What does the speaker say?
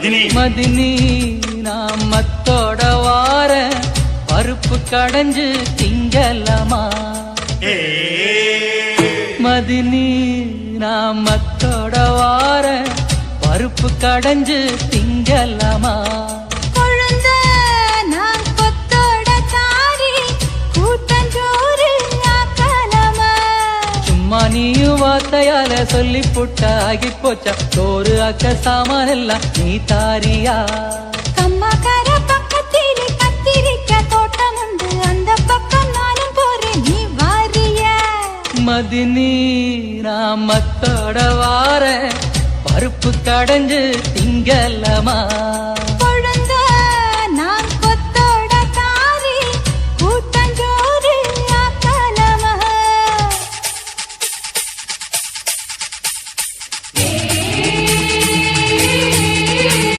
மதினி நான் மத்தோட வார பருப்பு கடைஞ்சு திங்கலமா. மதினி நான் மத்தோட வார பருப்பு கடைஞ்சு திங்கலமா. நீயும் வார்த்தையால சொல்லி புட்டா ஆகி போச்சா சோறு அக்க சாமான் எல்லாம் நீ தாரியா. கம்மாக்கார பக்கத்திலே கத்திரிக்க தோட்டம் உண்டு அந்த பக்கம் நானும் போறேன் நீ வாரியா. மதினி நான் மத்தோட வார பருப்பு கடைஞ்சு திங்கலமா.